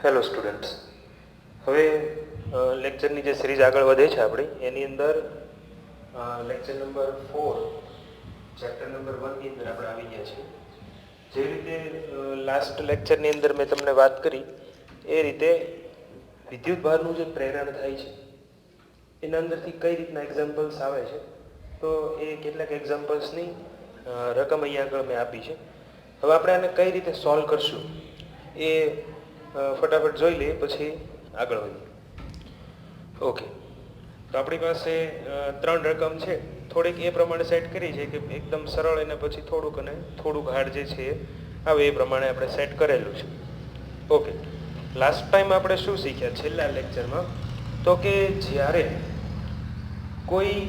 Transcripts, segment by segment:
Hello students, હવે લેક્ચરની જે series આગળ વધે છે આપણી એની અંદર લેક્ચર નંબર 4 ચેપ્ટર નંબર 1 ની અંદર આપણે આવી ગયા છીએ. જે રીતે લાસ્ટ લેક્ચરની અંદર મેં તમને વાત કરી એ રીતે વિદ્યુત ભારનું જે પ્રેરણ થાય છે એના અંદરથી કઈ રીતના એક્ઝામ્પલ્સ આવે છે, તો એ કેટલાક એક્ઝામ્પલ્સની રકમ અહીંયા આગળ મેં આપી છે. હવે આપણે આને કઈ રીતે સોલ્વ કરશું એ ફટાફટ જોઈ લઈએ, પછી આગળ વધીએ. ઓકે, તો આપણી પાસે 3 રકમ છે. થોડીક એ પ્રમાણે સેટ કરી છે કે એકદમ સરળ અને પછી થોડુંક અને થોડુંક હાર્ડ જે છે હવે એ પ્રમાણે આપણે સેટ કરેલું છે. ઓકે, લાસ્ટ ટાઈમ આપણે શું શીખ્યા છેલ્લા લેક્ચરમાં, તો કે જ્યારે કોઈ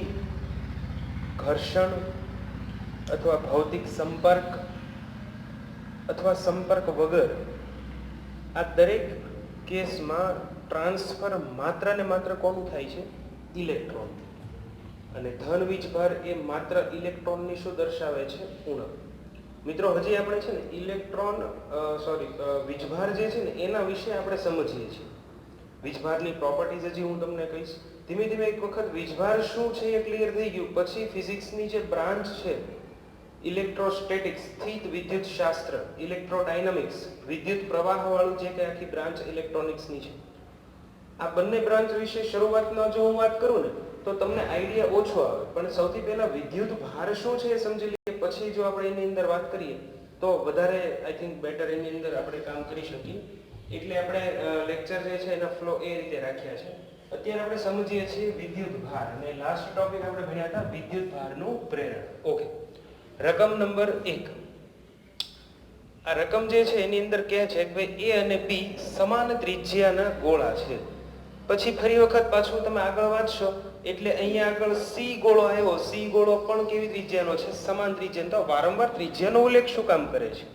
ઘર્ષણ અથવા ભૌતિક સંપર્ક અથવા સંપર્ક વગર આ દરેક કેસમાં ટ્રાન્સફર માત્ર ને માત્ર કોનું થાય છે? ઇલેક્ટ્રોન. અને ધન વીજભાર એ માત્ર ઇલેક્ટ્રોનની શું દર્શાવે છે? ઉણપ. મિત્રો, હજી આપણે છે ને વીજભાર જે છે ને એના વિશે આપણે સમજીએ છીએ. વીજભારની પ્રોપર્ટીઝ હજી હું તમને કહીશ. ધીમે ધીમે એક વખત વીજભાર શું છે એ ક્લિયર થઈ ગયું પછી ફિઝિક્સની જે બ્રાન્ચ છે ઇલેક્ટ્રોસ્ટેટિક્સ, સ્થિત વિદ્યુત શાસ્ત્ર, ઇલેક્ટ્રોડાયનામિક્સ, વિદ્યુત પ્રવાહવાળું જે કે આખી બ્રાન્ચ ઇલેક્ટ્રોનિક્સની છે, આ બંને બ્રાન્ચ વિશે શરૂઆતમાં જો હું વાત કરું ને તો તમને આઈડિયા ઓછો આવે. પણ સૌથી પહેલા વિદ્યુત ભાર શું છે એ સમજી લઈએ, પછી જો આપણે એની અંદર વાત કરીએ તો વધારે આઈ થિંક બેટર એની અંદર આપણે કામ કરી શકીએ. એટલે આપણે લેક્ચર જે છે એના ફ્લો એ રીતે રાખ્યા છે. અત્યારે આપણે સમજીએ છીએ વિદ્યુત ભાર, અને લાસ્ટ ટોપિક આપણે ભણ્યા હતા વિદ્યુત ભારનું પ્રેરણ. ઓકે, રકમ નંબર 1. આ રકમ જે છે એની અંદર કહે છે કે ભાઈ એ અને બી સમાન ત્રિજ્યાના ગોળા છે. પછી ફરી વખત પાછું તમે આગળ વાંચશો એટલે અહીંયા આગળ સી ગોળો આવ્યો. સી ગોળો પણ કેવી ત્રિજ્યાનો છે? સમાન ત્રિજ્યાનો. તો વારંવાર ત્રિજ્યાનો ઉલ્લેખ શું કામ કરે છે?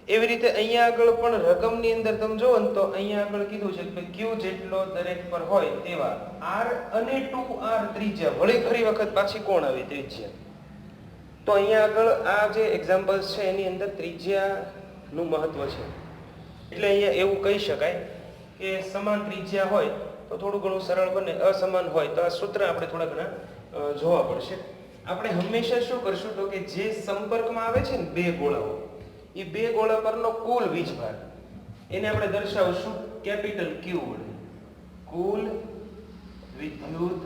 એવી રીતે અહીંયા આગળ પણ રકમની અંદર તમે જોવો ને તો અહીંયા આગળ કીધું છે કે ક્યુ જેટલો દરેક પર હોય તેવા આર અને 2r ત્રિજ્યા. વળી ફરી વખત પાછી કોણ આવી? ત્રિજ્યા. તો અહીંયા આગળ આ જે એક્ઝામ્પલ્સ છે એની અંદર ત્રિજ્યાનું મહત્વ છે. એટલે અહીંયા એવું કહી શકાય કે સમાન ત્રિજ્યા હોય તો થોડું ઘણું સરળ બને, અસમાન હોય તો આ સૂત્ર આપણે થોડા ઘણા જોવા પડશે. આપણે હંમેશા શું કરશું તો કે જે સંપર્કમાં આવે છે ને બે ગોળાઓ, એ બે ગોળા પરનો કુલ વીજભાર એને આપણે દર્શાવશું કેપિટલ ક્યુ વડે. કુલ વિદ્યુત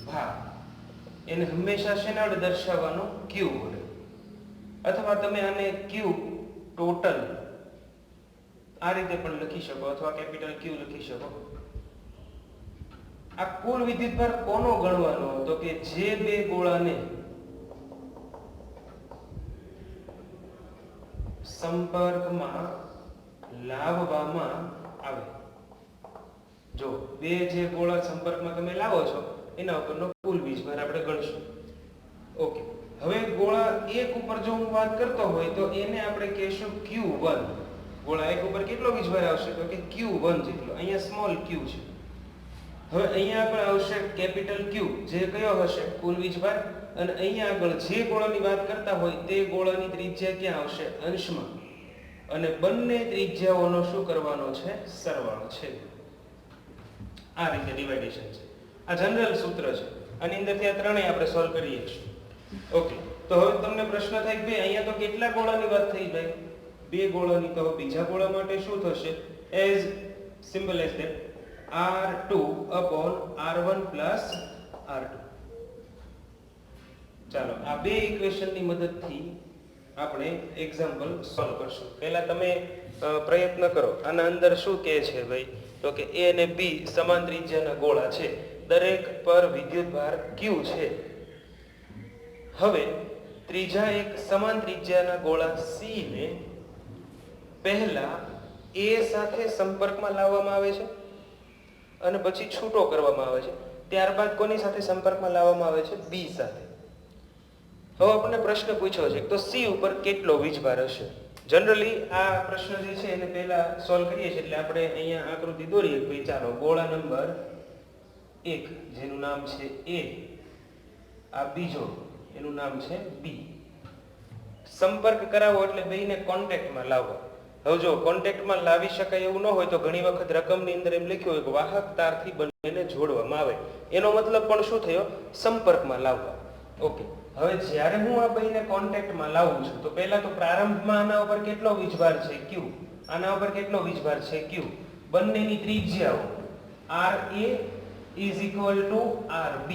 ભાર એને હંમેશા શેના વડે દર્શાવવાનો? ક્યુ વડે. અથવા તમે આને ક્યુ ટોટલ આ રીતે પણ લખી શકો, અથવા કેપિટલ ક્યુ લખી શકો. આ કુલ વિદ્યુતભાર કોનો ગણવાનો? તો કે જે બે ગોળાને સંપર્કમાં લાવવામાં આવે. જો બે જે ગોળા સંપર્કમાં તમે લાવો છો એના ઉપરનો કુલ વીજભાર આપણે ગણશું. ઓકે, હવે ગોળા એક ઉપર જો હું વાત કરતો હોય તો એને આપણે કહેશું Q1. ગોળા એક ઉપર કેટલો વીજભાર આવશે? તો કે Q1 જેટલો. અહીંયા સ્મોલ q છે. હવે અહીંયા આગળ આવશે કેપિટલ Q, જે કયો હશે? કુલ વીજભાર. અને અહીંયા આગળ જે ગોળાની વાત કરતા હોય તે ગોળાની ત્રિજ્યા ક્યાં આવશે? અંશમાં. અને બંને ત્રિજ્યાઓનો શું કરવાનો છે? સરવાળો છે. આ રીતે ડિવાઇડેશન છે. આ જનરલ સૂત્ર છે. આની અંદરથી આ ત્રણેય આપણે સોલ્વ કરીએ છીએ. ઓકે, તો હવે તમને પ્રશ્ન થાય કે ભાઈ અહીંયા તો કેટલા ગોળાની વાત થઈ ભાઈ? બે ગોળાની. તો બીજા ગોળા માટે શું થશે? As simple as that R2 upon R1 plus R2. ચાલો આ બે ઇક્વેશનની મદદથી આપણે એક્ઝામ્પલ સોલ્વ કરશું. પહેલા તમે પ્રયત્ન કરો. આના અંદર શું કહે છે ભાઈ? તો કે A અને B સમાન ત્રિજ્યાના ગોળા છે, દરેક પર વિદ્યુતભાર Q છે. હવે ત્રીજા એક સમાન ત્રિજ્યાના ગોળા C ને પહેલા A સાથે સંપર્કમાં લાવવામાં આવે છે અને પછી છૂટો કરવામાં આવે છે. ત્યારબાદ કોની સાથે સંપર્કમાં લાવવામાં આવે છે? B સાથે. હવે આપણને પ્રશ્ન પૂછ્યો છે તો C ઉપર કેટલો વીજભાર હશે? જનરલી આ પ્રશ્ન જે છે એને પહેલા સોલ્વ કરીએ છીએ એટલે આપણે અહીંયા આકૃતિ દોરીએ. ભાઈ ચાલો, ગોળા નંબર 1 જેનું નામ છે A, આ બીજો એનું નામ છે B. સંપર્ક કરાવો એટલે બેયને કોન્ટેક્ટમાં લાવો. હવે જો કોન્ટેક્ટમાં લાવી શકાય એવું ન હોય તો ઘણી વખત રકમની અંદર એમ લખ્યું હોય કે વાહક તારથી બંનેને જોડવામાં આવે, એનો મતલબ પણ શું થયો? સંપર્કમાં લાવવા. ઓકે, હવે જ્યારે હું આ બેને કોન્ટેક્ટમાં લાવું છું તો પહેલા તો પ્રારંભમાં આના ઉપર કેટલો વીજભાર છે? Q. આના ઉપર કેટલો વીજભાર છે? Q. બંનેની ત્રિજ્યાઓ RA is equal two RB,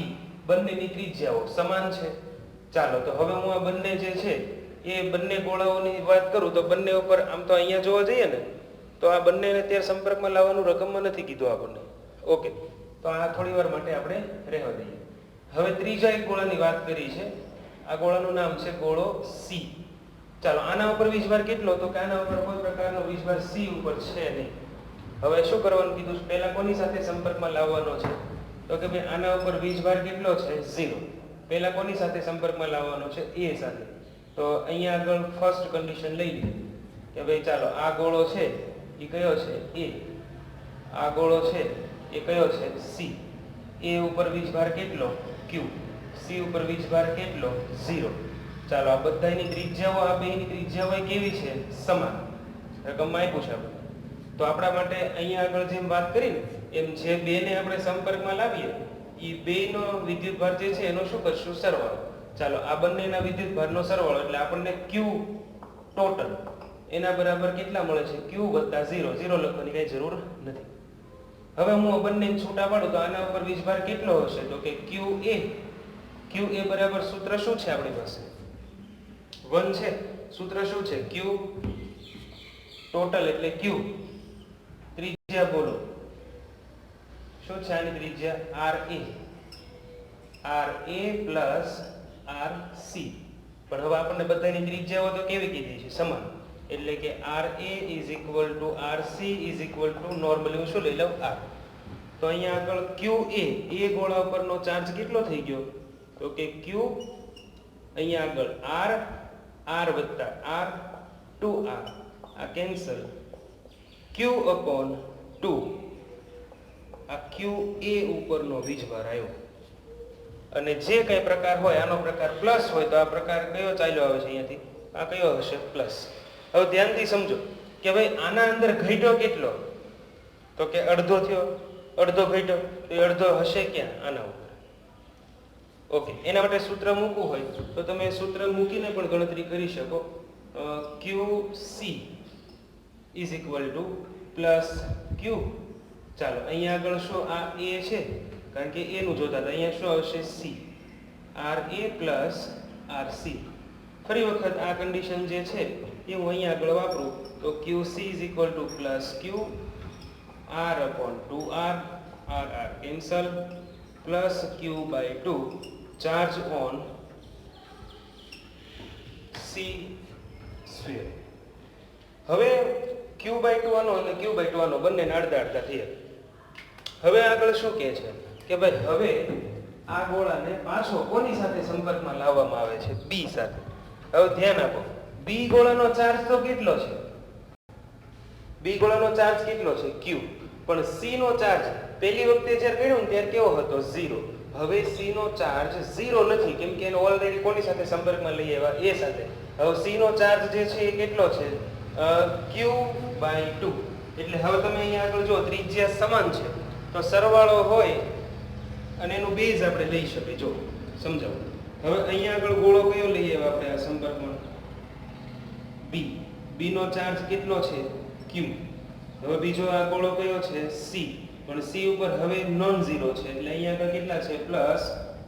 બંનેની ત્રિજ્યાઓ સમાન છે. ચાલો તો હવે હું આ બંને જે છે એ બંને ગોળાઓની વાત કરું તો બંને ઉપર આમ તો અહીંયા જોવા જઈએ ને તો આ બંનેને અત્યારે સંપર્કમાં લાવવાનું રકમમાં નથી કીધું આપણને. ઓકે, તો આ થોડી વાર માટે આપણે રહેવા દઈએ. હવે ત્રીજા એક ગોળાની વાત કરી છે. આ ગોળાનું નામ છે ગોળો C. ચાલો આના ઉપર વીજભાર કેટલો? તો કે આના ઉપર કોઈ પ્રકારનો વીજભાર C ઉપર છે નહીં. હવે શું કરવાનું કીધું? પહેલા કોની સાથે સંપર્કમાં લાવવાનો છે? તો કે ભાઈ આના ઉપર વીજભાર કેટલો છે? 0. પહેલા કોની સાથે સંપર્કમાં લાવવાનો છે? A સાથે. તો અહીંયા આગળ ફર્સ્ટ કન્ડિશન લઈ લઈએ કે ભાઈ ચાલો આ ગોળો છે એ કયો છે? A. આ ગોળો છે એ કયો છે? C. A ઉપર વીજભાર કેટલો? Q. C ઉપર વીજભાર કેટલો? 0. ચાલો આ બધાની ત્રિજ્યાઓ, આ બેની ત્રિજ્યાઓ કેવી છે? સમાન. રકમમાં આપ્યું છે આપણે. તો આપણા માટે અહીંયા આગળ જેમ વાત કરી એમ જે બેને આપણે સંપર્કમાં લાવીએ એ બેનો વિદ્યુતભાર જે છે એનો શું કરશું? સરવાળો. ચાલો આ બંનેના વિદ્યુતભારનો સરવાળો એટલે આપણને Q ટોટલ એના બરાબર કેટલા મળે છે? Q વત્તા 0. 0 લખવાની કઈ જરૂર નથી. હવે હું આ બંને છૂટા પાડું તો આના ઉપર વીજભાર કેટલો હશે? તો કે QA બરાબર સૂત્ર શું છે આપણી પાસે? 1 છે. સૂત્ર શું છે? Q ટોટલ એટલે Q. ત્રિજ્યા બોલો શું છે આની ત્રિજ્યા? RA plus RC. પણ હવે આપણને બધાની ત્રિજ્યાઓ તો કેવી કીધી છે? સમાન. એટલે કે RA is equal two RC is equal two normally હું શું લઈ લઉં? R. તો અહીંયા આગળ QA એ ગોળા ઉપરનો ચાર્જ કેટલો થઈ ગયો? તો કે Q અહીંયા આગળ R વત્તા R 2R આ કેન્સલ. Q upon 2 આ QA ઉપરનો વીજભાર આવ્યો. અને જે કઈ પ્રકાર હોય આનો પ્રકાર પ્લસ હોય તો આ પ્રકાર કયો ચાલ્યો આવે છે અહીંયાથી? આ કયો હશે? પ્લસ. હવે ધ્યાનથી સમજો કે ભાઈ આના અંદર ઘટ્યો કેટલો? તો કે અડધો થયો. અડધો ઘટ્યો તો એ અડધો હશે ક્યાં? આના ઉપર. ઓકે, એના માટે સૂત્ર મૂકવું હોય તો તમે સૂત્ર મૂકીને પણ ગણતરી કરી શકો. QC is equal to plus Q. ચાલો અહીંયા આગળ શું આ A છે કારણ કે A નું જોતા હતા. અહીંયા શું આવશે? C. RA plus RC. ફરી વખત આ કન્ડિશન જે છે એ હું અહીંયા આગળ વાપરું તો QC is equal to plus Q R upon 2R RR cancel plus Q by 2 charge on C sphere. હવે Q બાય 2 આનો અને Q બાય 2 આનો બંને અડધા અડધા થયા. હવે આગળ શું કહે છે કે ભાઈ હવે આ ગોળાને પાછો કોની સાથે સંપર્કમાં લાવવામાં આવે છે? B સાથે. હવે ધ્યાન આપો, B ગોળાનો ચાર્જ તો કેટલો છે? B ગોળાનો ચાર્જ કેટલો છે? Q. પણ C નો ચાર્જ પહેલી વખતે જ્યારે ગણ્યો ને ત્યારે કેવો હતો? 0. હવે C નો ચાર્જ 0 નથી કેમ કે એને ઓલરેડી કોની સાથે સંપર્કમાં લઈ આવ્યા? A સાથે. હવે C નો ચાર્જ જે છે એ કેટલો છે? Q by 2. એટલે હવે તમે અહીંયા આગળ જો ત્રિજ્યા સમાન છે તો સરવાળો હોય અને એનું બેઝ આપણે લઈ શકીએ. જો સમજાવો. હવે અહીંયા આગળ ગોળો કયો લઈએ આપણે આ સંપર્કમાં? B. B નો ચાર્જ કેટલો છે? Q. હવે બીજો આ ગોળો કયો છે? C. પણ C ઉપર હવે નોન ઝીરો છે એટલે અહીંયા આગળ કેટલા છે? Plus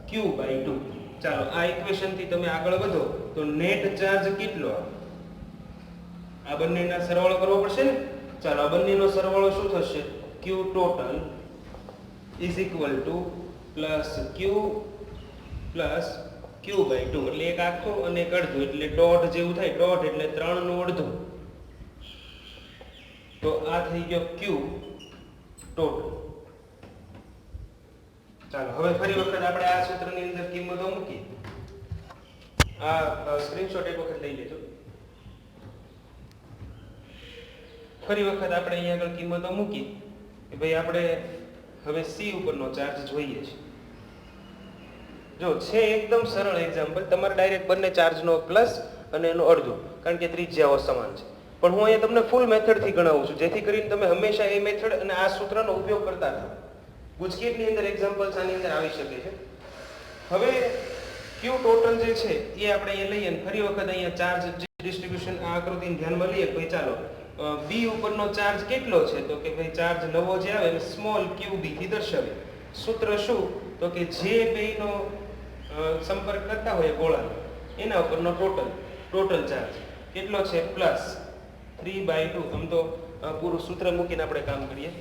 Q by 2. ચાલો આ ઇક્વેશન થી તમે આગળ વધો તો નેટ ચાર્જ કેટલો? આ બંનેના સરવાળો કરવો પડશે ને. ચાલો આ બંનેનો સરવાળો શું થશે? Q total is equal to plus Q plus Q by 2 એટલે એક આખું અને એક અડધું એટલે ડોટ જેવું થાય. ડોટ એટલે 3 નું અડધું. તો આ થઈ ગયો Q ટોટલ. ચાલો હવે ફરી વખત આપણે આ સૂત્રની અંદર કિંમતો મૂકી. આ સ્ક્રીનશોટ એક વખત લઈ લેજો. ફરી વખત આપણે અહીંયા આગળ કિંમતો મૂકી કે ભાઈ આપણે હવે C ઉપરનો ચાર્જ જોઈએ છે. જો છે એકદમ સરળ એક્ઝામ્પલ. તમારે ડાયરેક્ટ બંને ચાર્જનો પ્લસ અને એનો અડધો કારણ કે ત્રિજ્યાઓ સમાન છે. પણ હું અહીંયા તમને ફૂલ મેથડથી ગણાવું છું, જેથી કરીને તમે હંમેશા એ મેથડ અને આ સૂત્રનો ઉપયોગ કરતા થાઓ. ગુજકેટની અંદર એક્ઝામ્પલ્સ આની અંદર આવી શકે છે. હવે ક્યુ ટોટલ જે છે એ આપણે અહીંયા લઈએ અને ફરી વખત અહીંયા ચાર્જ ડિસ્ટ્રીબ્યુશન આ આકૃતિને ધ્યાનમાં લઈએ. ભાઈ ચાલો બી ઉપરનો ચાર્જ કેટલો છે? તો કે ભાઈ ચાર્જ નવો જે આવે એ સ્મોલ ક્યુ બી થી દર્શાવીએ. સૂત્ર શું? તો કે જે બેનો સંપર્ક કરતા હોય ગોળાનો એના ઉપરનો ટોટલ ચાર્જ કેટલો છે? પ્લસ 3/2. આમ તો પૂરું સૂત્ર મૂકીને આપણે કામ કરીએ.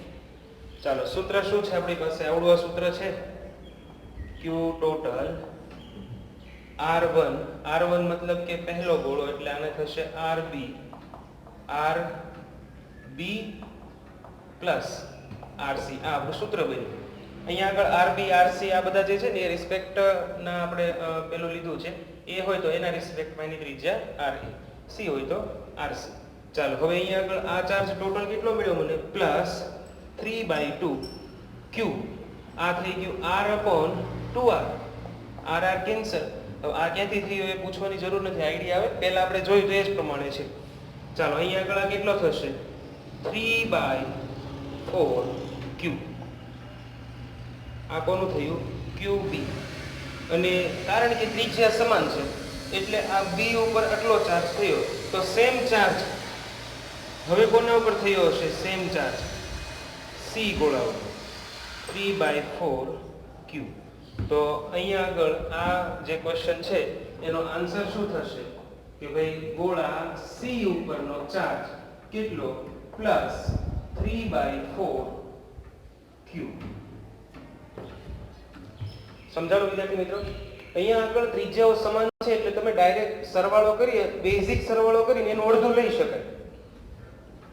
ચાલો સૂત્ર શું છે આપણી પાસે? આવડું આ સૂત્ર છે, ક્યુ ટોટલ R1 મતલબ કે પહેલો ગોળો એટલે આને થશે RB પ્લસ RC. આ આપણું સૂત્ર બન્યું. અહીંયા આગળ RB RC આ બધા જે છે ને એ રિસ્પેક્ટ ના આપણે પેલું લીધું છે. A હોય તો એના રિસ્પેક્ટમાં એની ત્રિજ્યા RA, C હોય તો RC. ચાલો હવે અહીંયા આગળ આ ચાર્જ ટોટલ કેટલો મળ્યો મને? Plus 3/2 Q. આ થઈ ગયું R/2R. RR cancel. હવે આ ક્યાંથી થયું એ પૂછવાની જરૂર નથી, આઈડિયા આવે. પહેલા આપણે જોયું તો એ જ પ્રમાણે છે. ચાલો અહીંયા આગળ આ કેટલો થશે? 3/4 Q. આ કોનું થયું? QB. અને કારણ કે ત્રિજ્યા સમાન છે એટલે આ B ઉપર આટલો ચાર્જ થયો, તો સેમ ચાર્જ હવે કોના ઉપર થયો હશે? સેમ ચાર્જ C ગોળા ઉપર 3/4 Q. તો અહીંયા આગળ આ જે ક્વેશ્ચન છે એનો આન્સર શું થશે? કે ભાઈ ગોળા C ઉપરનો ચાર્જ કેટલો? Plus 3/4 Q. સમજાણું વિદ્યાર્થી મિત્રો? અહીંયા આગળ ત્રિજ્યાઓ સમાન છે એટલે તમે ડાયરેક્ટ સરવાળો કરીએ, બેઝિક સરવાળો કરીને એનું અડધું લઈ શકાય.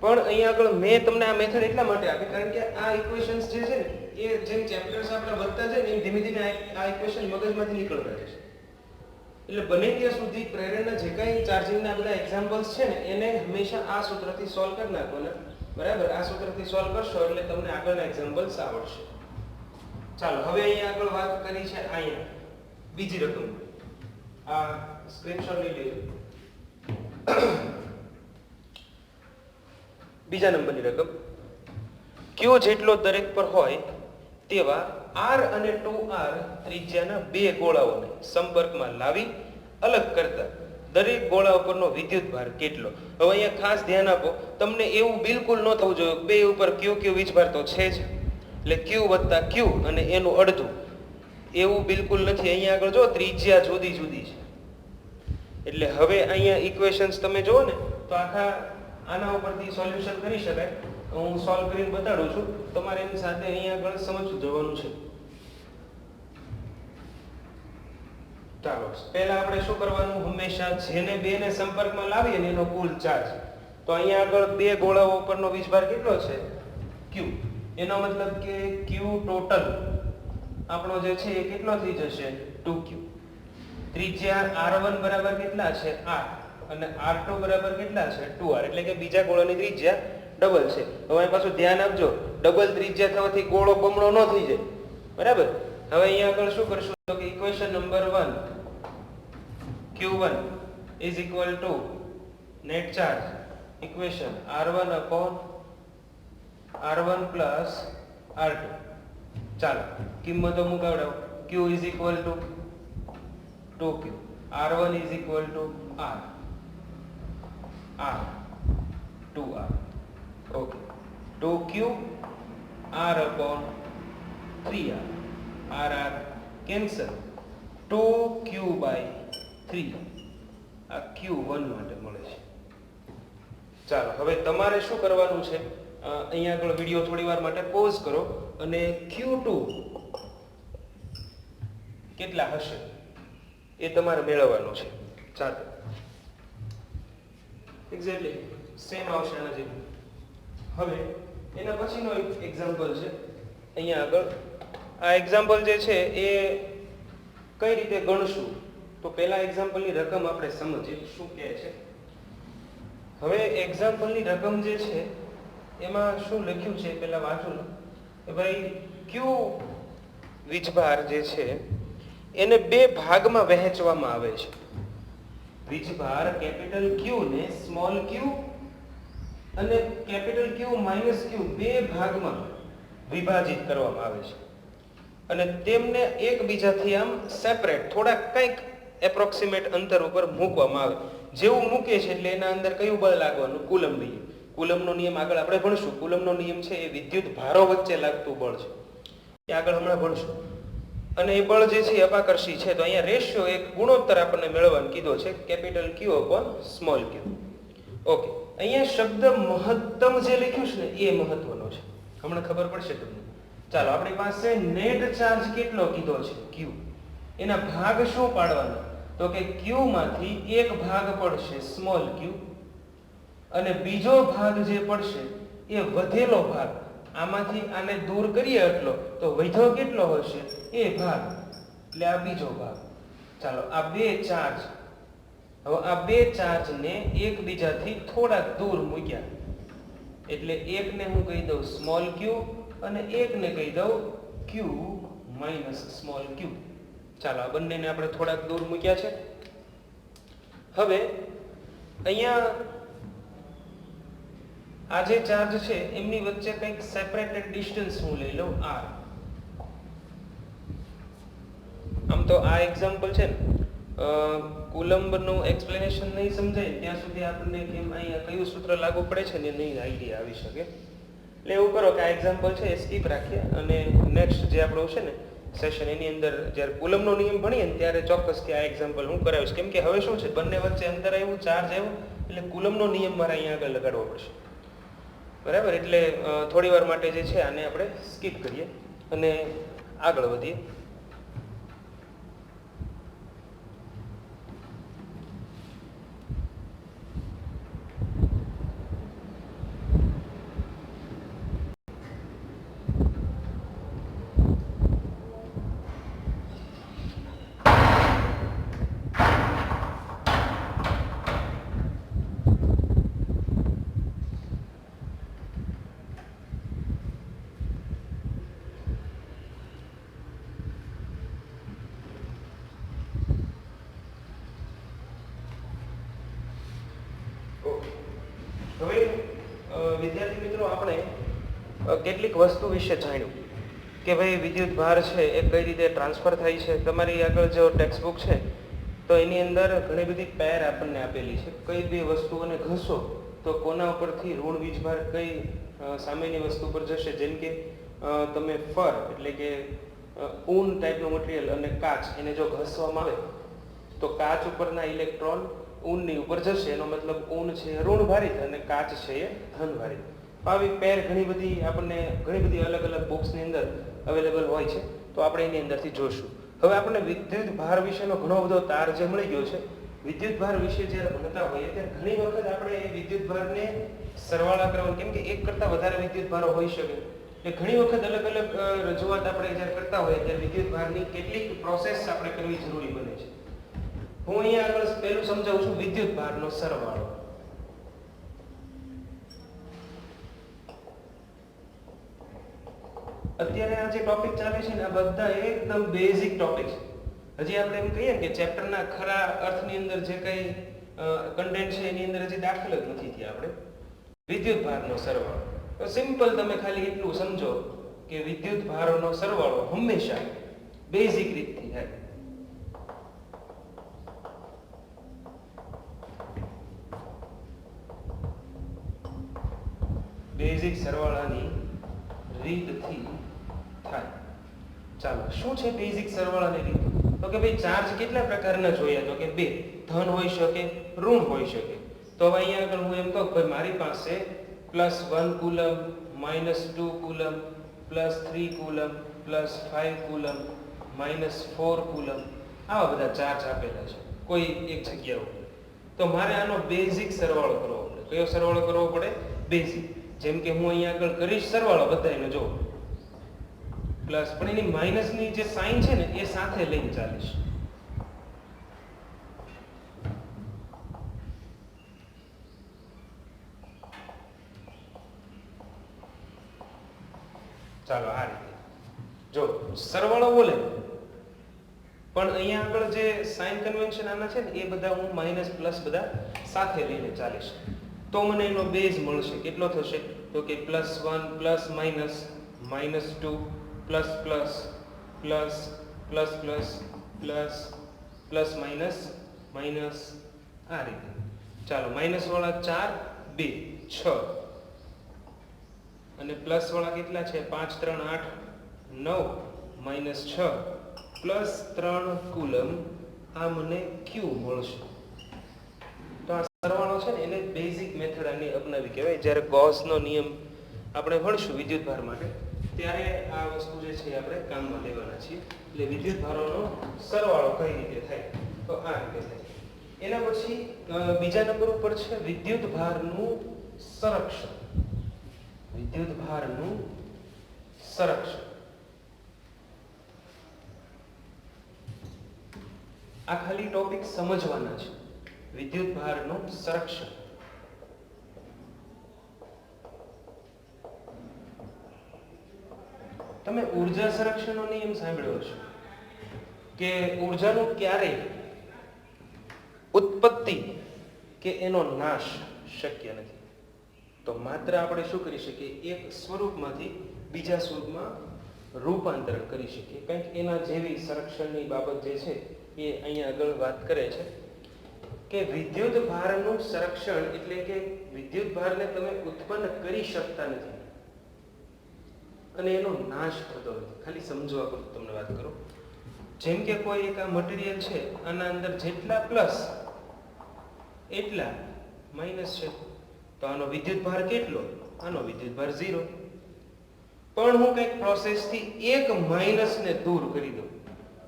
પણ અહીંયા આગળ મેં તમને આ મેથડ એટલા માટે આપી કારણ કે આ ઇક્વેશન્સ જે છે ને એ જેમ ચેપ્ટર્સ આપણે વધતા જાય ને એમ ધીમે ધીમે આ ઇક્વેશન મગજમાંથી નીકળતા રહેશે. એટલે બને ત્યાં સુધી પ્રેરણના જે કાંઈ ચાર્જિંગના બધા એક્ઝામ્પલ્સ છે ને એને હંમેશા આ સૂત્રથી સોલ્વ કરી નાખવાના. બરાબર? આ સૂત્રથી સોલ્વ કરશો એટલે તમને આગળના એક્ઝામ્પલ્સ આવડશે. ચાલો હવે અહીંયા આગળ વાત કરી છે અહીંયા બીજી રકમ. આ સ્ક્રીનશોટ લઈ લેજો. બીજા નંબરની રકમ. Q જેટલો દરેક પર હોય તેવા R અને 2R ત્રિજ્યાના બે ગોળાઓને સંપર્કમાં લાવી અલગ કરતા દરેક ગોળા ઉપરનો વિદ્યુત ભાર કેટલો? હવે અહીંયા ખાસ ધ્યાન આપો, તમને એવું બિલકુલ ન થવું જોઈએ બે ઉપર Q વીજભાર તો છે જ એટલે Q વત્તા Q અને એનું અડધું, એવું બિલકુલ નથી. અહીંયા આગળ જો ત્રિજ્યા જુદી જુદી છે. એટલે હવે અહીંયા ઇક્વેશન્સ તમે જુઓ ને તો આખા આના ઉપરથી સોલ્યુશન કરી શકાય. હું સોલ્વ કરીને બતાડું છું, તમારે એની સાથે અહીંયા આગળ સમજવું જવાનું છે. ચાલો પહેલા આપણે શું કરવાનું? હંમેશા જેને બે ને સંપર્કમાં લાવીએ ને એનો કુલ ચાર્જ. તો અહીંયા આગળ બે ગોળાઓ ઉપરનો વીજભાર કેટલો છે? Q. એનો મતલબ કે Q ટોટલ આપણો જે છે એ કેટલો થઈ જશે? 2Q. ત્રિજ્યા R1 બરાબર કેટલા છે? R. અને R2 બરાબર કેટલા છે? 2R. એટલે કે બીજા ગોળાની ત્રિજ્યા ડબલ છે. હવે અહીં પાછું ધ્યાન આપજો, ડબલ ત્રિજ્યા થવાથી ગોળો બમણો ન થઈ જાય. બરાબર? હવે અહીંયા આગળ શું કરશું? તો કે equation number 1 Q1 is equal to net charge equation R1 plus R2. ચાલો કિંમતો મુકાવડાવો. Q is equal to 2Q. R1 is equal to R 2R. Okay. 2Q R upon 3R. RR cancel. 2Q by 3. આ Q1 માટે મળે છે. ચાલો હવે તમારે શું કરવાનું છે? અહીંયા આગળ વિડિયો થોડી વાર માટે પોઝ કરો અને Q2 કેટલા હશે એ તમારે મેળવવાનું છે. ચાલો એક્ઝેક્ટલી સેમ આવશે આના જેવું. હવે એના પછીનો એક એક્ઝામ્પલ છે અહીંયા આગળ. આ એક્ઝામ્પલ જે છે એ કઈ રીતે ગણશું? તો પહેલા એક્ઝામ્પલની રકમ આપણે સમજીએ શું કહે છે. હવે એક્ઝામ્પલની રકમ જે છે એમાં શું લખ્યું છે પહેલા વાંચો કે ભાઈ Q વીજભાર જે છે એને બે ભાગમાં વહેંચવામાં આવે છે. વીજભાર કેપિટલ Q ને સ્મોલ q અને કેપિટલ ક્યુ માઇનસ ક્યુ બે ભાગમાં વિભાજિત કરવામાં આવે છે અને તેમને એકબીજાથી આમ સેપરેટ થોડા કંઈક એપ્રોક્સિમેટ અંતર ઉપર મૂકવામાં આવે. જેવું મૂકે છે એટલે એના અંદર કયું બળ લાગવાનું? કુલમ નિયમ. કુલમનો નિયમ આગળ આપણે ભણશું. કુલમનો નિયમ છે એ વિદ્યુત ભારો વચ્ચે લાગતું બળ છે, એ આગળ હમણાં ભણશું. અને એ બળ જે છે એ અપાકર્ષી છે. તો અહીંયા રેશિયો એક ગુણોત્તર આપણને મેળવવાનો કીધો છે, કેપિટલ ક્યુ અપોન સ્મોલ ક્યુ. ઓકે, અહીંયા શબ્દ મહત્તમ જે લખ્યું છે ને એ મહત્વનો છે, હમણાં ખબર પડશે તમને. ચાલો, આપણી પાસે નેટ ચાર્જ કેટલો કીધો છે? ક્યુ. એના ભાગ શું પાડવાના? તો કે ક્યુ માંથી એક ભાગ પડશે સ્મોલ ક્યુ અને બીજો ભાગ જે પડશે એ વધેલો ભાગ. આમાંથી આને દૂર કરીએ એટલો તો વધ્યો કેટલો હશે? એ ભાગ, એટલે આ બીજો ભાગ. ચાલો, આ બે ચાર્જ, હવે આ બે ચાર્જને એકબીજાથી થોડાક દૂર મૂક્યા એટલે એકને હું કહી દઉં સ્મોલ ક્યુ અને એકને કહી દઉં ક્યુ માઇનસ સ્મોલ ક્યુ. ચાલો, આ બંનેને આપણે થોડાક દૂર મૂક્યા છે. હવે અહીંયા આ જે ચાર્જ છે એમની વચ્ચે કંઈક સેપરેટેડ ડિસ્ટન્સ હું લઈ લઉં r. આમ તો આ એક્ઝામ્પલ છે ને કુલમ્બનું એક્સપ્લેનેશન નહીં સમજાય ત્યાં સુધી આપણને કેમ અહીંયા કયું સૂત્ર લાગુ પડે છે ને નહીં આઈડિયા આવી શકે. એટલે એવું કરો કે આ એક્ઝામ્પલ છે એ સ્કીપ રાખીએ અને નેક્સ્ટ જે આપણું છે ને સેશન એની અંદર જ્યારે કુલમનો નિયમ ભણીએ ને ત્યારે ચોક્કસથી આ એક્ઝામ્પલ હું કરાવીશ. કેમ કે હવે શું છે, બંને વચ્ચે અંતર આવ્યું, ચાર્જ આવ્યો, એટલે કુલમનો નિયમ મારે અહીંયા આગળ લગાડવો પડશે. બરાબર, એટલે થોડી વાર માટે જે છે આને આપણે સ્કીપ કરીએ અને આગળ વધીએ. હવે વિદ્યાર્થી મિત્રો, આપણે કેટલીક વસ્તુ વિશે જાણ્યું કે ભાઈ વિદ્યુત ભાર છે એ કઈ રીતે ટ્રાન્સફર થાય છે. તમારી આગળ જો ટેક્સ્ટબુક છે તો એની અંદર ઘણી બધી પેર આપણને આપેલી છે. કઈ બે વસ્તુઓને ઘસો તો કોના ઉપરથી ઋણ વીજભાર કઈ સામેની વસ્તુ પર જશે. જેમ કે તમે ફર એટલે કે ઊન ટાઈપનું મટીરિયલ અને કાચ, એને જો ઘસવામાં આવે તો કાચ ઉપરના ઇલેક્ટ્રોન ઊનની ઉપર જશે. એનો મતલબ ઊન છે ઋણ ભારિત અને કાચ છે એ ધન ભારિત. આવી પેર ઘણી બધી આપણને ઘણી બધી અલગ અલગ બોક્સની અંદર અવેલેબલ હોય છે, તો આપણે એની અંદરથી જોશું. હવે આપણને વિદ્યુત ભાર વિશેનો ઘણો બધો તાર જે મળી ગયો છે. વિદ્યુત ભાર વિશે જ્યારે ભણતા હોઈએ ત્યારે ઘણી વખત આપણે એ વિદ્યુત ભારને સરવાળા કરવાનું, કેમ કે એક કરતાં વધારે વિદ્યુત ભારો હોઈ શકે, એટલે ઘણી વખત અલગ અલગ રજૂઆત આપણે જ્યારે કરતા હોઈએ ત્યારે વિદ્યુત ભારની કેટલીક પ્રોસેસ આપણે કરવી જરૂરી બને છે. હું અહીંયા આગળ પહેલું સમજાવું છું, વિદ્યુત ભારનો સરવાળો. અત્યારે આ જે ટોપિક ચાલે છે ને આ બધા એકદમ બેઝિક ટોપિક છે. હજી આપણે એમ કહીએ કે ચેપ્ટરના ખરા અર્થની અંદર જે કંઈ કન્ટેન્ટ છે એની અંદર હજી દાખલ જ નથી થયા. આપણે વિદ્યુત ભારનો સરવાળો, તો સિમ્પલ તમે ખાલી એટલું સમજો કે વિદ્યુત ભારનો સરવાળો હંમેશા બેઝિક રીતથી થાય. બેઝિક સરવાળાની રીતથી થાય. ચાલો, શું છે બેઝિક સરવાળાની રીત? તો કે ભાઈ ચાર્જ કેટલા પ્રકારના જોઈએ? તો કે બે, ધન હોઈ શકે, ઋણ હોઈ શકે. તો હવે અહીંયા આગળ હું એમ કહું કે મારી પાસે +1 coulomb, -2 coulomb, +3 coulomb, +5 coulomb, -4 coulomb, આવા બધા ચાર્જ આપેલા છે કોઈ એક જગ્યા ઉપર. તો મારે આનો બેઝિક સરવાળો કરવો પડે. કયો સરવાળો કરવો પડે? બેઝિક. જેમ કે હું અહીંયા આગળ કરીશ સરવાળો, બધાને જો પ્લસ, પણ એની માઇનસની જે સાઇન છે ને એ સાથે લઈને ચાલીશ. ચાલો, આ રીતે જો સરવાળો બોલે પણ અહીંયા આગળ જે સાઇન કન્વેન્શન આના છે ને એ બધા હું માઇનસ પ્લસ બધા સાથે લઈને ચાલીશ. તો મને એનો બેઝ મળશે. કેટલો થશે? તો કે +1 plus minus -2 plus plus plus plus plus plus plus minus minus આ રીતે. ચાલો માઇનસ વાળા 4 2 6 અને પ્લસ વાળા કેટલા છે? 5 3 8 9 -6 પ્લસ 3 કુલમ. આ મને ક્યુ મળશે. તો આ સરવાળો છે ને એને બેઝિક મેથડ આની અપનાવી કહેવાય. જ્યારે ગૌસનો નિયમ આપણે ભણશું વિદ્યુત ભાર માટે ત્યારે આ વસ્તુ જે છે આપણે કામમાં લેવાના છીએ. એટલે વિદ્યુત ભારોનો સરવાળો કઈ રીતે થાય? તો આ રીતે થાય. એના પછી બીજા નંબર ઉપર છે વિદ્યુત ભારનું સંરક્ષણ. વિદ્યુત ભારનું સંરક્ષણ. આ ખાલી ટોપિક સમજવાના છે. વિદ્યુત ભારનું સંરક્ષણ. તમે ઊર્જા સંરક્ષણનો નિયમ સાંભળ્યો છે કે ઊર્જાનું ક્યારેય ઉત્પત્તિ કે એનો નાશ શક્ય નથી. તો માત્ર આપણે શું કરી શકીએ? એક સ્વરૂપમાંથી બીજા સ્વરૂપમાં રૂપાંતરણ કરી શકીએ. કંઈક એના જેવી સંરક્ષણની બાબત જે છે એ અહીંયા આગળ વાત કરે છે કે વિદ્યુત ભારનું સંરક્ષણ એટલે કે વિદ્યુત ભારને તમે ઉત્પન્ન કરી શકતા નથી અને એનો નાશ થતો નથી. ખાલી સમજવા પર તમને વાત કરું. જેમ કે કોઈ એક આ મટીરિયલ છે, આના અંદર જેટલા પ્લસ એટલા માઇનસ છે. તો આનો વિદ્યુત ભાર કેટલો? આનો વિદ્યુત ભાર 0. પણ હું કંઈક પ્રોસેસથી એક માઇનસને દૂર કરી દઉં.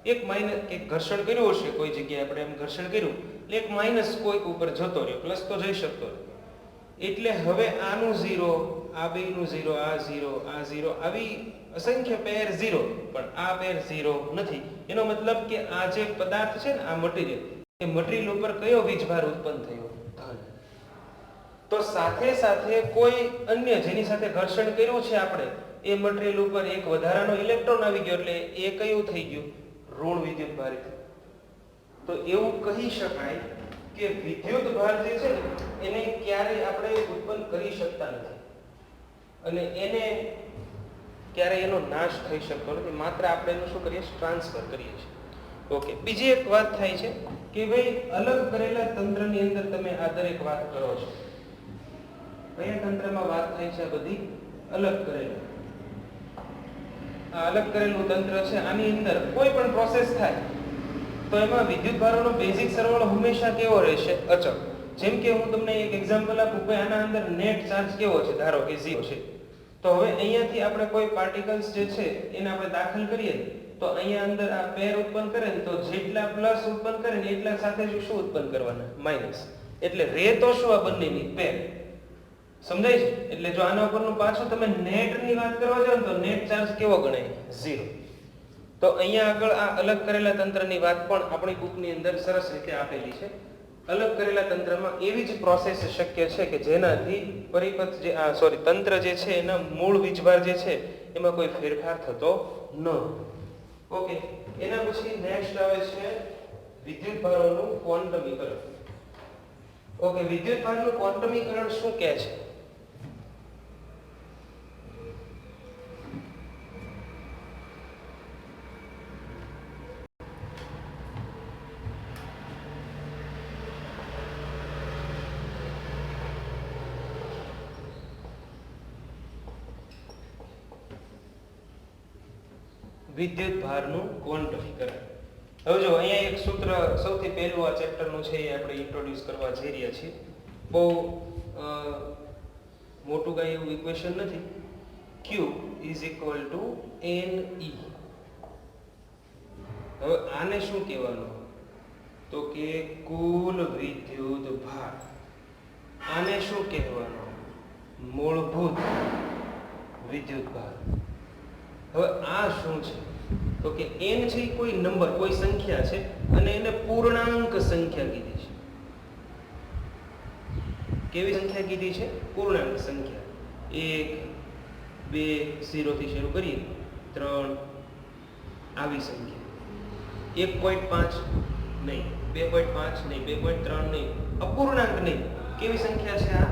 એક માઇનસ એક ઘર્ષણ કર્યું હશે કોઈ જગ્યાએ, આપણે એમ ઘર્ષણ કર્યું એટલે એક માઇનસ કોઈક ઉપર જતો રહ્યો, પ્લસ તો જઈ શકતો નથી. એટલે હવે આનું 0, આ બેનું 0, આ 0, આ 0, આવી અસંખ્ય પેર 0, પણ આ પેર 0 નથી. એનો મતલબ કે આ જે પદાર્થ છે ને, આ મટીરિયલ, એ મટીરિયલ ઉપર કયો વીજભાર ઉત્પન્ન થયો? ધન. તો સાથે સાથે કોઈ અન્ય જેની સાથે ઘર્ષણ કર્યું છે આપણે, એ મટીરિયલ ઉપર એક વધારાનો ઇલેક્ટ્રોન આવી ગયો, એટલે એ કયું થઈ ગયું? ઋણ વિદ્યુત ભાર. તો એવું કહી શકાય કે વિદ્યુત ભાર જે છે ને એને ક્યારેય આપણે ઉત્પન્ન કરી શકતા નથી અને એને ક્યારેય એનો નાશ થઈ શકતો નથી. માત્ર આપણે એનું શું કરીએ? ટ્રાન્સફર કરીએ છીએ. ઓકે. બીજી એક વાત થાય છે કે ભાઈ અલગ કરેલા તંત્રની અંદર તમે આ દરેક વાત કરો છો. કયા તંત્રમાં વાત થાય છે? આ બધી અલગ કરેલું. આ અલગ કરેલું તંત્ર છે. આની અંદર કોઈ પણ પ્રોસેસ થાય તો એમાં વિદ્યુત ભારોનો બેઝિક સરવાળો હંમેશા કેવો રહેશે? અચળ. જેમ કે હું તમને એક એક્ઝામ્પલ આપું કે આના અંદર નેટ ચાર્જ કેવો છે? ધારો કે 0 છે. તો હવે અહીંયાથી આપણે કોઈ પાર્ટિકલ્સ જે છે એને આપણે દાખલ કરીએ તો અહીંયા અંદર આ પેર ઉત્પન્ન કરે ને તો જેટલા પ્લસ ઉત્પન્ન કરે ને એટલા સાથે શું ઉત્પન્ન કરવાના? માઇનસ. એટલે રે તો શું? આ બંનેની પેર. સમજાય છે? એટલે જો આના ઉપરનું પાછું તમે નેટની વાત કરવા જાવ તો નેટ ચાર્જ કેવો ગણાય? 0. તો અહીંયા આગળ આ અલગ કરેલા તંત્રની વાત પણ આપણી બુકની અંદર સરસ રીતે આપેલી છે. અલગ કરેલા તંત્રમાં એવી જ પ્રોસેસ શક્ય છે કે જેનાથી પરિપથ જે તંત્ર જે છે એના મૂળ વીજભાર જે છે એમાં કોઈ ફેરફાર થતો ન. ઓકે. એના પછી નેક્સ્ટ આવે છે વિદ્યુત ભારોનું ક્વોન્ટમીકરણ. ઓકે. વિદ્યુત ભારનું ક્વોન્ટમીકરણ શું કહે છે? વિદ્યુત ભારનું ક્વોન્ટમીકરણ. હવે જો અહીંયા એક સૂત્ર સૌથી પહેલું આ ચેપ્ટરનું છે એ આપણે ઇન્ટ્રોડ્યુસ કરવા જઈ રહ્યા છીએ. બહુ મોટું કાંઈ એવું ઇક્વેશન નથી. Q = Ne. હવે આને શું કહેવાનું? તો કે કુલ વિદ્યુત ભાર. આને શું કહેવાનું? મૂળભૂત વિદ્યુત ભાર. હવે આ શું છે? તો કે n છે કોઈ નંબર, કોઈ સંખ્યા છે અને એને પૂર્ણાંક સંખ્યા કીધી છે. કેવી સંખ્યા કીધી છે? પૂર્ણાંક સંખ્યા. 1 2 0 થી શરૂ કરીએ 3 આવી સંખ્યા. 1.5 નહીં, 2.5 નહીં, 2.3 નહીં, અપૂર્ણાંક નહીં. કેવી સંખ્યા છે આ?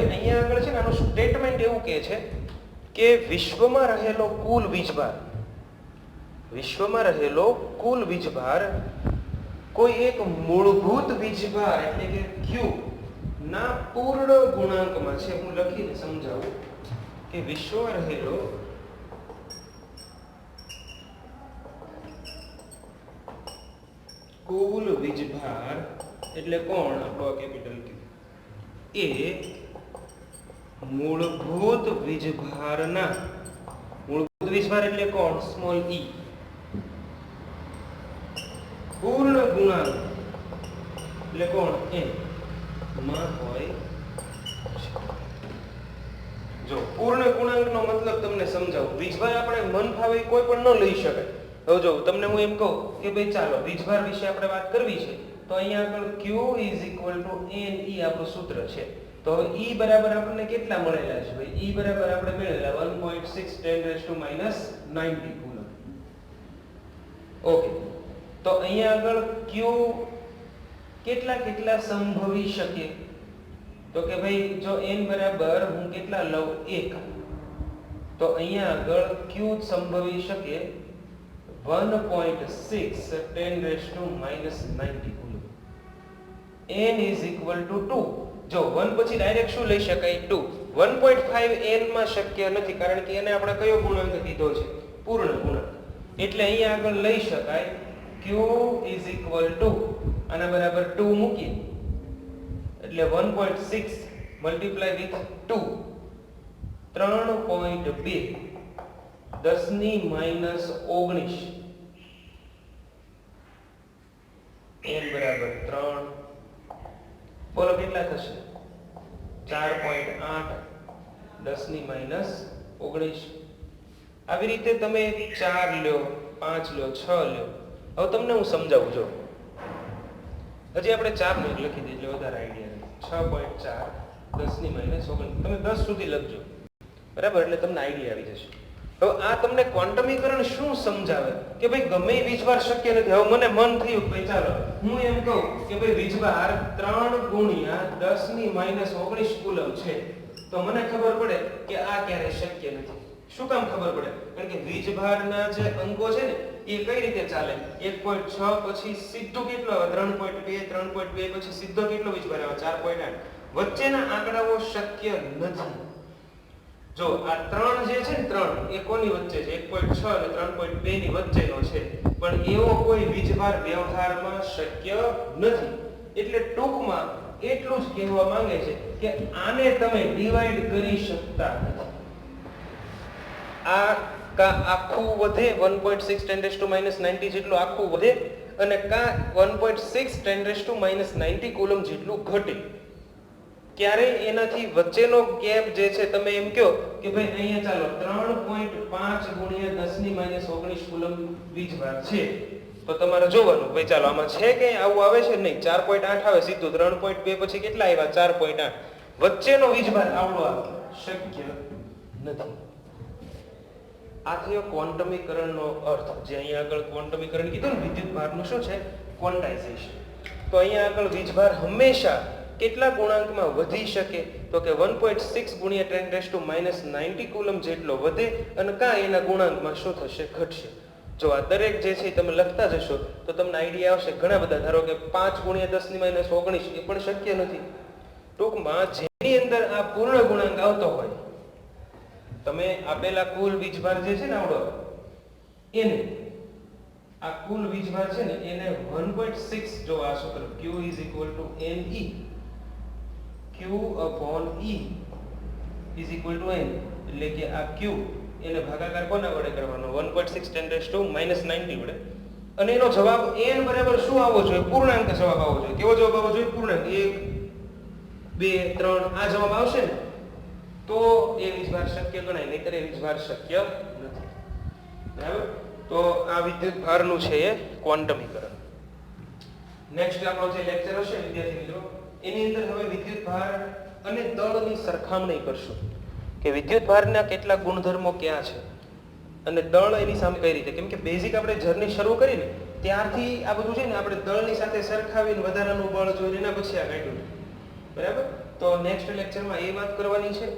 અહીંયા આગળ છે ને આનું સ્ટેટમેન્ટ એવું કહે છે કે વિશ્વમાં રહેલો કુલ વીજભાર કોઈ એક મૂળભૂત વીજભાર એટલે કે Q ના પૂર્ણ ગુણાંકમાં છે. હું લખીને સમજાવું કે વિશ્વમાં રહેલો કુલ વીજભાર એટલે કોણ? આપણો કેપિટલ Q એ મૂળભૂત વીજભાર એટલે કોણ? સ્મોલ e પૂર્ણ ગુણાંક એટલે કોણ? n માં હોય. જો પૂર્ણ ગુણાંકનો મતલબ તમને સમજાવું. વીજભાર આપણે મન ફાવે કોઈ પણ ન લઈ શકાય. હવે જો તમને હું એમ કહું કે ભાઈ ચાલો વીજભાર વિશે આપણે વાત કરવી છે, તો અહીંયા આગળ Q = NE આપણું સૂત્ર છે. તો હવે E બરાબર આપણને કેટલા મળેલા છે ભાઈ? E બરાબર આપણે મેળવેલા 1.6 × 10⁻90 કુલમ. ઓકે, તો અહીંયા આગળ Q કેટલા સંભવી શકે? તો કે ભાઈ જો n બરાબર હું કેટલા લઉં 1, તો અહીંયા આગળ Q સંભવી શકે 1.6 × 10⁻90 કુલમ. n = 2. જો 1 પછી ડાયરેક્ટ શું લઈ શકાય? 2. 1.5 n માં શક્ય નથી, કારણ કે એને આપણે કયો ગુણાંક કીધો છે? પૂર્ણ ગુણાંક. એટલે અહીંયા આગળ લઈ શકાય Q = આના બરાબર 2 મૂકીએ એટલે 1.6 × 2 3.2 10⁻19 n બરાબર 3. બોલો કેટલા થશે? 4.8 10⁻19. આવી રીતે તમે 4 લ્યો, 5 લ્યો, 6 લ્યો. હવે તમને હું સમજાવું. જો હજી આપણે 4 નો લખી દઈએ એટલે વધારે આઈડિયા રહે. 6.4 10⁻19 તમે 10 સુધી લખજો, બરાબર? એટલે તમને આઈડિયા આવી જશે. હવે આ તમને ક્વોન્ટમીકરણ શું સમજાવે કે ભાઈ ગમે વીજભાર શક્ય નથી. હવે મને મન થયું ભાઈ ચાલો હું એમ કહું કે ભાઈ વીજભાર 3 × 10⁻19 કુલમ છે, તો મને ખબર પડે કે આ ક્યારે શક્ય નથી. શું કામ ખબર પડે? કારણ કે વીજભારના જે અંકો છે ને એ કઈ રીતે ચાલે? 1.6 પછી સીધું કેટલો આવે? 3.2. 3.2 પછી સીધો કેટલો વીજભાર આવે? 4.8. વચ્ચેના આંકડાઓ શક્ય નથી. જો આ 3 જે છે ને 3 એ કોની વચ્ચે છે? 1.6 અને 3.2 ની વચ્ચેનો છે, પણ એવો કોઈ વીજભાર વ્યવહારમાં શક્ય નથી. એટલે ટૂંકમાં એટલું જ કહેવા માંગે છે કે આને તમે ડિવાઈડ કરી શકતા નથી. આ કા આખું વધે 1.6 × 10⁻90 જેટલું આખું વધે, અને કા 1.6 × 10⁻90 કુલમ જેટલું ઘટે. ક્યારે એનાથી વચ્ચેનો ગેપ જે છે તમે એમ કહો કે ભાઈ અહીંયા ચાલો 3.5 × 10⁻19 કુલમ વીજભાર છે, તો તમારે જોવાનું ભાઈ ચાલો આમાં છે કે આવું આવે છે? નહીં. 4.8 આવે સીધું. 3.2 પછી કેટલા આવ્યા? 4.8. વચ્ચેનો વીજભાર આવડો આવે, શક્ય નથી. આ થયો ક્વોન્ટમીકરણનો અર્થ. જે અહીંયા આગળ ક્વોન્ટમીકરણ કીધું ને વિદ્યુતભારનું શું છે? ક્વોન્ટાઇઝેશન. તો અહીંયા આગળ વીજભાર હંમેશા કેટલા ગુણાંકમાં વધી શકે? તો કે 1.6 × 10⁻90 કુલમ જેટલો વધે, અને કા એના ગુણાંકમાં શું થશે? ઘટશે. જો આ દરેક જે છે તમે લખતા જશો તો તમને આઈડિયા આવશે. ઘણા બધા, ધારો કે 5 × 10⁻19 એ પણ શક્ય નથી. ટૂંકમાં જેની અંદર આ પૂર્ણ ગુણાંક આવતો હોય, તમે આપેલા કુલ વીજભાર જે છે ને આવડો એને આ કુલ વીજભાર છે ને એને 1.6 જો આ સૂત્ર Q = NE Q/E = N, એટલે કે આ Q એને ભાગાકાર કોના વડે કરવાનો? 1.6 × 10⁻90 વડે. અને એનો જવાબ n બરાબર શું આવવો જોઈએ? પૂર્ણાંક જવાબ આવવો જોઈએ. કેવો જવાબ આવવો જોઈએ? પૂર્ણાંક. 1 2 3 આ જવાબ આવશે ને તો એ વીજભાર શક્ય ગણાય, નહીતર એ વીજભાર શક્ય નથી. બરાબર? તો આ વિદ્યુતભારનું છે એ ક્વોન્ટમીકરણ. નેક્સ્ટ આપણો જે લેક્ચર હશે વિદ્યાર્થી મિત્રો, એની અંદર હવે વિદ્યુતભાર અને દળની સરખામણી કરશું કે વિદ્યુતભારના કેટલા ગુણધર્મો ક્યાં છે અને દળ એની સામે કઈ રીતે. કેમ કે બેઝિક આપણે જર્ની શરૂ કરીને ત્યારથી આ બધું છે ને આપણે દળની સાથે સરખાવીને વધારાનું બળ જોઈને એના પછી આ કાઢ્યું. બરાબર? તો નેક્સ્ટ લેક્ચરમાં એ વાત કરવાની છે